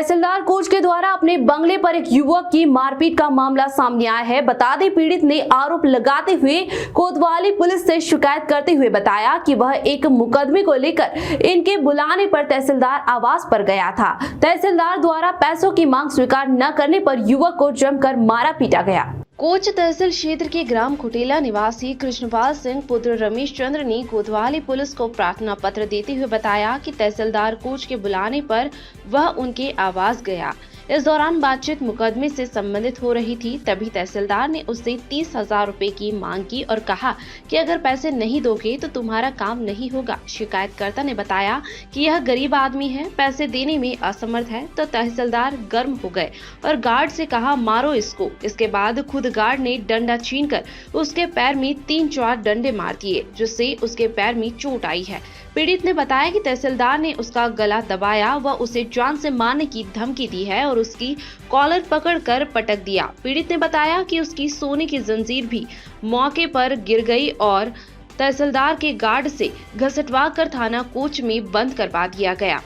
तहसीलदार coach के द्वारा अपने बंगले पर एक युवक की मारपीट का मामला सामने आया है। बता दें, पीड़ित ने आरोप लगाते हुए कोतवाली पुलिस से शिकायत करते हुए बताया कि वह एक मुकदमे को लेकर इनके बुलाने पर तहसीलदार आवास पर गया था। तहसीलदार द्वारा पैसों की मांग स्वीकार न करने पर युवक को जमकर मारा पीटा गया। कोच तहसील क्षेत्र के ग्राम खुटेला निवासी कृष्णपाल सिंह पुत्र रमेश चंद्र ने कोतवाली पुलिस को प्रार्थना पत्र देते हुए बताया कि तहसीलदार कोच के बुलाने पर वह उनके आवास गया। इस दौरान बातचीत मुकदमे से संबंधित हो रही थी। तभी तहसीलदार ने उससे 30,000 रुपए की मांग की और कहा कि अगर पैसे नहीं दोगे तो तुम्हारा काम नहीं होगा। शिकायतकर्ता ने बताया कि यह गरीब आदमी है, पैसे देने में असमर्थ है। तो तहसीलदार गर्म हो गए और गार्ड से कहा, मारो इसको। इसके बाद खुद गार्ड ने डंडा छीनकर उसके पैर में 3-4 डंडे मार दिए, जिससे उसके पैर में चोट आई है। पीड़ित ने बताया कि तहसीलदार ने उसका गला दबाया व उसे जान से मारने की धमकी दी है और उसकी कॉलर पकड़कर पटक दिया। पीड़ित ने बताया कि उसकी सोने की जंजीर भी मौके पर गिर गई और तहसीलदार के गार्ड से घसीटवा कर थाना कोच में बंद करवा दिया गया।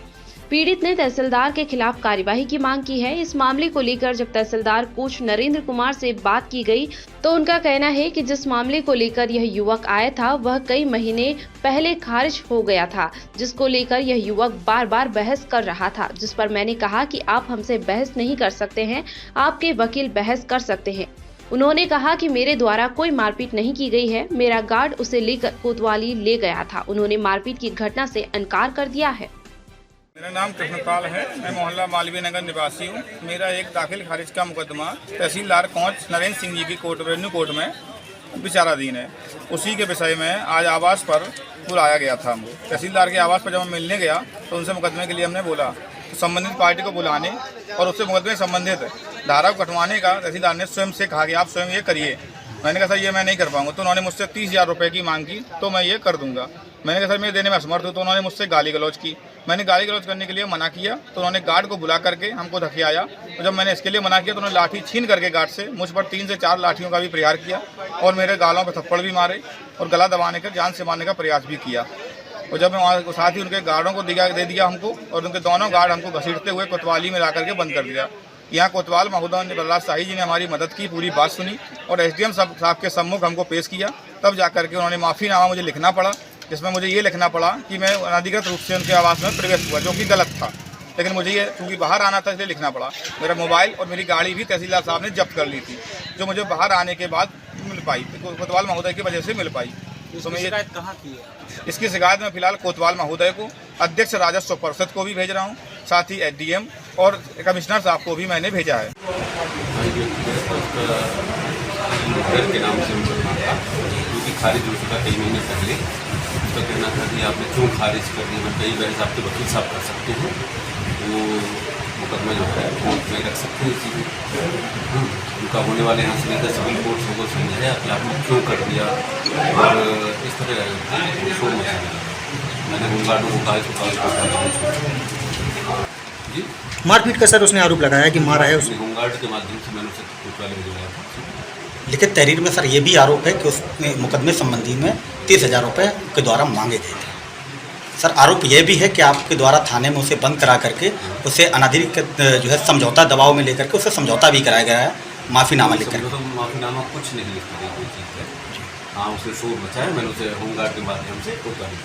पीड़ित ने तहसीलदार के खिलाफ कार्यवाही की मांग की है। इस मामले को लेकर जब तहसीलदार कोच नरेंद्र कुमार से बात की गई तो उनका कहना है कि जिस मामले को लेकर यह युवक आया था वह कई महीने पहले खारिज हो गया था, जिसको लेकर यह युवक बार बार बहस कर रहा था, जिस पर मैंने कहा कि आप हमसे बहस नहीं कर सकते हैं, आपके वकील बहस कर सकते हैं। उन्होंने कहा कि मेरे द्वारा कोई मारपीट नहीं की गई है, मेरा गार्ड उसे लेकर कोतवाली ले गया था। उन्होंने मारपीट की घटना से इनकार कर दिया है। मेरा नाम कृष्णपाल है, मैं मोहल्ला मालवीय नगर निवासी हूँ। मेरा एक दाखिल खारिज का मुकदमा तहसीलदार कोच नरेंद्र सिंह जी की कोर्ट रेवेन्यू कोर्ट में विचाराधीन है। उसी के विषय में आज आवास पर बुलाया गया था। हमको तहसीलदार के आवास पर जब हम मिलने गया तो उनसे मुकदमे के लिए हमने बोला तो संबंधित पार्टी को बुलाने और उससे मुकदमे संबंधित धारा को कटवाने का तहसीलदार ने स्वयं से कहा कि आप स्वयं ये करिए। मैंने कहा सर ये मैं नहीं कर पाऊंगा। तो उन्होंने मुझसे 30,000 रुपये की मांग की तो मैं ये कर दूंगा। मैंने कहा सर मैं देने में असमर्थ हूँ। तो उन्होंने मुझसे गाली गलौज की। मैंने गाली गलौज करने के लिए मना किया तो उन्होंने गार्ड को बुला करके हमको धकियाया। तो जब मैंने इसके लिए मना किया तो उन्होंने लाठी छीन करके गार्ड से मुझ पर 3 से 4 लाठियों का भी प्रयास किया और मेरे गालों पर थप्पड़ भी मारे और गला दबाने का जान से मारने का प्रयास भी किया। और जब मैं वहाँ साथ ही उनके गार्डों को दे दिया हमको और उनके दोनों गार्ड हमको घसीटते हुए कोतवाली में ला करके बंद कर दिया। यहाँ कोतवाल महोदय बलराज शाही जी ने हमारी मदद की, पूरी बात सुनी और एसडीएम साहब के सम्मुख हमको पेश किया। तब जाकर के उन्होंने माफ़ीनामा मुझे लिखना पड़ा, जिसमें मुझे ये लिखना पड़ा कि मैं अनधिकृत रूप से उनके आवास में प्रवेश हुआ, जो कि गलत था। लेकिन मुझे ये क्योंकि बाहर आना था इसलिए लिखना पड़ा। मेरा मोबाइल और मेरी गाड़ी भी तहसीलदार साहब ने जब्त कर ली थी, जो मुझे बाहर आने के बाद मिल पाई, कोतवाल महोदय की वजह से मिल पाई। तो मैं शिकायत कहाँ की है? इसकी शिकायत मैं फिलहाल कोतवाल महोदय को, अध्यक्ष राजस्व परिषद को भी भेज रहा हूँ, साथ ही एसडीएम और कमिश्नर साहब को भी मैंने भेजा है। के नाम से क्योंकि खारिज हो चुका कई महीने पहले। उसका कहना था कि आपने क्यों खारिज कर दिया। मैं कई बहस आपके वकील साहब कर सकते हैं, वो मुकदमा जो है कोर्ट में रख सकते हैं। इसी उनका होने वाले यहाँ से लेकर सिविल कोर्ट को समझाया कि आपने क्यों कर दिया और इस तरह शोर मचा दिया। मैंने होमगार्डों को कहा जी मारपीट का सर उसने आरोप लगाया कि मारा है उसने। होमगार्ड के माध्यम से मैंने उसे कोतवाली भेजा था। लिखित तहरीर में सर ये भी आरोप है कि उसने मुकदमे संबंधी में 30,000 रुपये के द्वारा मांगे गए थे। सर आरोप यह भी है कि आपके द्वारा थाने में उसे बंद करा करके उसे अनधिकृत जो है समझौता दबाव में लेकर के उसे समझौता भी कराया गया है, माफ़ीनामा लिखकर। माफ़ीनामा कुछ नहीं लिखा कोई चीज़ है। हाँ, उसे शोर बचाया, मैंने उसे होमगार्ड के माध्यम से कोतवाली